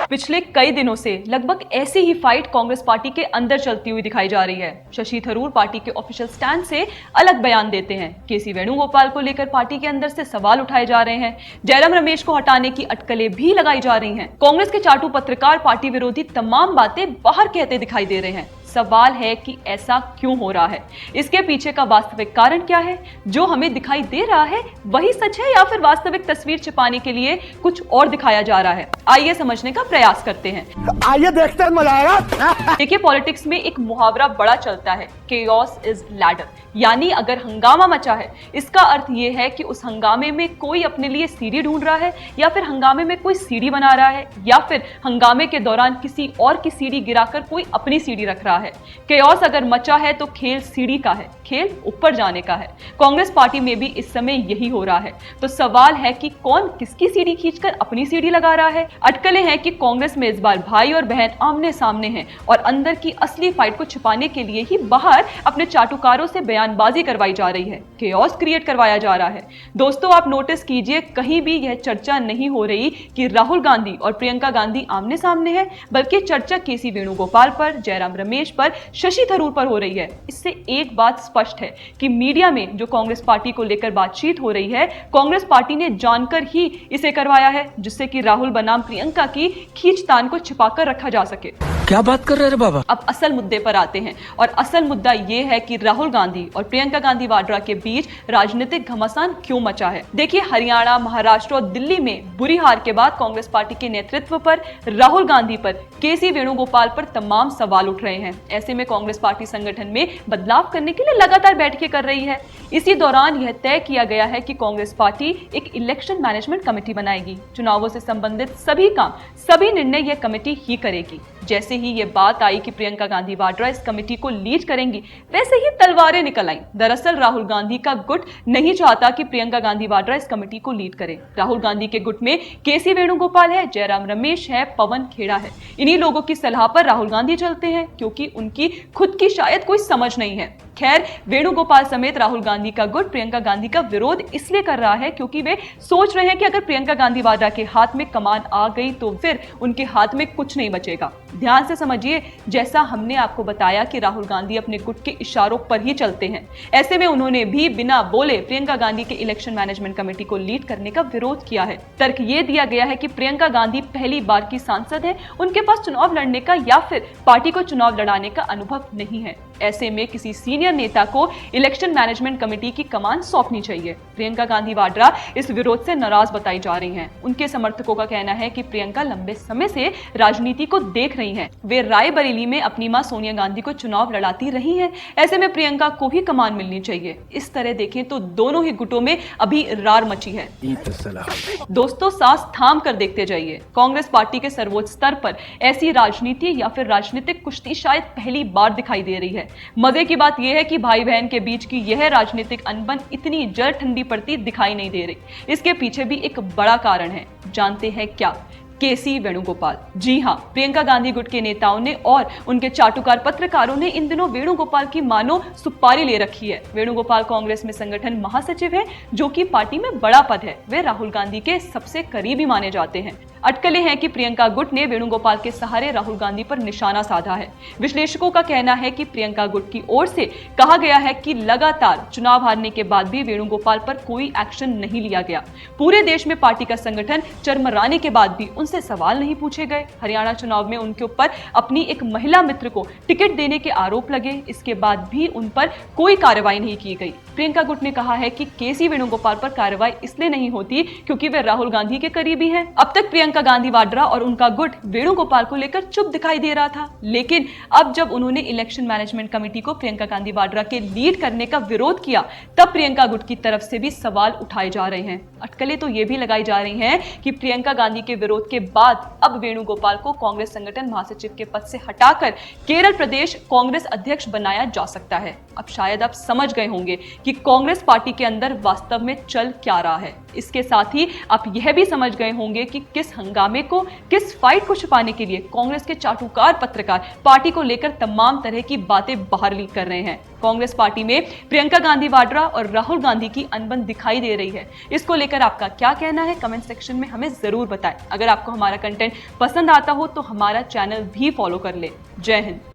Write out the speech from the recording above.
पिछले कई दिनों से लगभग ऐसी ही फाइट कांग्रेस पार्टी के अंदर चलती हुई दिखाई जा रही है। शशि थरूर पार्टी के ऑफिशियल स्टैंड से अलग बयान देते हैं। केसी वेणुगोपाल को लेकर पार्टी के अंदर से सवाल उठाए जा रहे हैं। जयराम रमेश को हटाने की अटकलें भी लगाई जा रही हैं। कांग्रेस के चाटू पत्रकार पार्टी विरोधी तमाम बातें बाहर कहते दिखाई दे रहे हैं। सवाल है कि ऐसा क्यों हो रहा है, इसके पीछे का वास्तविक कारण क्या है? जो हमें दिखाई दे रहा है वही सच है या फिर वास्तविक तस्वीर छिपाने के लिए कुछ और दिखाया जा रहा है? आइए समझने का प्रयास करते हैं। आइए देखते हैं, मजा आएगा। देखिए, पॉलिटिक्स में एक मुहावरा बड़ा चलता है, केओस इज लैडर, यानी अगर हंगामा मचा है इसका अर्थ यह है कि उस हंगामे में कोई अपने लिए सीढ़ी ढूंढ रहा है, या फिर हंगामे में कोई सीढ़ी बना रहा है, या फिर हंगामे के दौरान किसी और की सीढ़ी गिराकर कोई अपनी सीढ़ी रख रहा है। केओस अगर मचा है तो खेल सीढ़ी का है, खेल ऊपर जाने का है। कांग्रेस पार्टी में भी इस समय यही हो रहा है। तो सवाल है कि कौन किसकी सीढ़ी खींचकर अपनी सीढ़ी लगा रहा है? अटकलें हैं कि कांग्रेस में इस बार भाई और बहन आमने सामने हैं और अंदर की असली फाइट को छिपाने के लिए ही बाहर अपने चाटुकारों से बयानबाजी करवाई जा रही है, केओस क्रिएट करवाया जा रहा है। दोस्तों, आप नोटिस कीजिए, कहीं भी यह चर्चा नहीं हो रही कि राहुल गांधी और प्रियंका गांधी आमने सामने हैं, बल्कि चर्चा केसी वेणुगोपाल पर, जयराम रमेश पर, शशि थरूर पर हो रही है। इससे एक बात स्पष्ट है कि मीडिया में जो कांग्रेस पार्टी को लेकर बातचीत हो रही है, कांग्रेस पार्टी ने जानकर ही इसे करवाया है, जिससे कि राहुल बनाम प्रियंका की खींचतान को छिपाकर रखा जा सके। क्या बात कर रहे हैं बाबा? अब असल मुद्दे पर आते हैं, और असल मुद्दा यह है कि राहुल गांधी और प्रियंका गांधी वाड्रा के बीच राजनीतिक घमासान क्यों मचा है। देखिए, हरियाणा, महाराष्ट्र और दिल्ली में बुरी हार के बाद कांग्रेस पार्टी के नेतृत्व पर, राहुल गांधी पर, केसी वेणुगोपाल पर तमाम सवाल उठ रहे हैं। ऐसे में कांग्रेस पार्टी संगठन में बदलाव करने के लिए लगातार बैठकें कर रही है। इसी दौरान यह तय किया गया है कि कांग्रेस पार्टी एक इलेक्शन मैनेजमेंट कमेटी बनाएगी। चुनावों से संबंधित सभी काम, सभी निर्णय यह कमेटी ही करेगी। जैसे ही ये बात आई कि प्रियंका गांधी वाड्रा इस कमेटी को लीड करेंगी, वैसे ही तलवारें निकल आईं। दरअसल राहुल गांधी का गुट नहीं चाहता कि प्रियंका गांधी वाड्रा इस कमेटी को लीड करे। राहुल गांधी के गुट में केसी वेणुगोपाल है, जयराम रमेश है, पवन खेड़ा है। इन्हीं लोगों की सलाह पर राहुल गांधी चलते हैं, क्योंकि उनकी खुद की शायद कोई समझ नहीं है। खैर, वेणुगोपाल समेत राहुल गांधी का गुट प्रियंका गांधी का विरोध इसलिए कर रहा है क्योंकि वे सोच रहे हैं कि अगर प्रियंका गांधी वाड्रा के हाथ में कमान आ गई तो फिर उनके हाथ में कुछ नहीं बचेगा। ध्यान से समझिए, जैसा हमने आपको बताया कि राहुल गांधी अपने गुट के इशारों पर ही चलते हैं, ऐसे में उन्होंने भी बिना बोले प्रियंका गांधी के इलेक्शन मैनेजमेंट कमेटी को लीड करने का विरोध किया है। तर्क ये दिया गया है कि प्रियंका गांधी पहली बार की सांसद है, उनके पास चुनाव लड़ने का या फिर पार्टी को चुनाव लड़ाने का अनुभव नहीं है। ऐसे में किसी सीनियर नेता को इलेक्शन मैनेजमेंट कमेटी की कमान सौंपनी चाहिए। प्रियंका गांधी वाड्रा इस विरोध से नाराज बताई जा रही हैं। उनके समर्थकों का कहना है कि प्रियंका लंबे समय से राजनीति को देख रही हैं। वे रायबरेली में अपनी मां सोनिया गांधी को चुनाव लड़ाती रही हैं। ऐसे में प्रियंका को भी कमान मिलनी चाहिए। इस तरह देखें तो दोनों ही गुटों में अभी रार मची है। दोस्तों, सांस थाम कर देखते जाइए। कांग्रेस पार्टी के सर्वोच्च स्तर पर ऐसी राजनीति या फिर राजनीतिक कुश्ती शायद पहली बार दिखाई दे रही है। मजे की बात यह है कि भाई बहन के बीच की यह राजनीतिक अनबन इतनी जड़ ठंडी पड़ती दिखाई नहीं दे रही। इसके पीछे भी एक बड़ा कारण है। जानते हैं क्या? केसी वेणुगोपाल। जी हां, प्रियंका गांधी गुट के नेताओं ने और उनके चाटुकार पत्रकारों ने इन दिनों वेणुगोपाल की मानो सुपारी ले रखी है। वेणुगोपाल कांग्रेस में संगठन महासचिव है, जो कि पार्टी में बड़ा पद है। वे राहुल गांधी के सबसे करीबी माने जाते हैं। अटकलें हैं कि प्रियंका गुट ने वेणुगोपाल के सहारे राहुल गांधी पर निशाना साधा है। विश्लेषकों का कहना है कि प्रियंका गुट की ओर से कहा गया है कि लगातार चुनाव हारने के बाद भी वेणुगोपाल पर कोई एक्शन नहीं लिया गया। पूरे देश में पार्टी का संगठन चरमराने के बाद भी उनसे सवाल नहीं पूछे गए। हरियाणा चुनाव में उनके ऊपर अपनी एक महिला मित्र को टिकट देने के आरोप लगे, इसके बाद भी उन पर कोई कार्रवाई नहीं की गई। प्रियंका गुट ने कहा है कि केसी वेणुगोपाल पर कार्रवाई इसलिए नहीं होती क्योंकि वे राहुल गांधी के करीबी हैं। अब तक प्रियंका गांधी वाड्रा और उनका गुट वेणुगोपाल को लेकर चुप दिखाई दे रहा था, लेकिन अब जब उन्होंने इलेक्शन मैनेजमेंट कमेटी को प्रियंका गांधी वाड्रा के लीड करने का विरोध किया, तब प्रियंका गुट की तरफ से भी सवाल उठाए जा रहे हैं। अटकलें तो ये भी लगाई जा रही हैं कि प्रियंका गांधी के विरोध के बाद अब वेणुगोपाल को कांग्रेस संगठन महासचिव के पद से हटाकर केरल प्रदेश कांग्रेस अध्यक्ष बनाया जा सकता है। अब शायद आप समझ गए होंगे कि कांग्रेस पार्टी के अंदर वास्तव में चल क्या रहा है। इसके साथ ही आप यह भी समझ गए होंगे कि किस हंगामे को, किस फाइट को छुपाने के लिए कांग्रेस के चाटुकार पत्रकार पार्टी को लेकर तमाम तरह की बातें बाहर लीक कर रहे हैं। कांग्रेस पार्टी में प्रियंका गांधी वाड्रा और राहुल गांधी की अनबन दिखाई दे रही है। इसको लेकर आपका क्या कहना है, कमेंट सेक्शन में हमें जरूर बताएं। अगर आपको हमारा कंटेंट पसंद आता हो तो हमारा चैनल भी फॉलो कर ले। जय हिंद।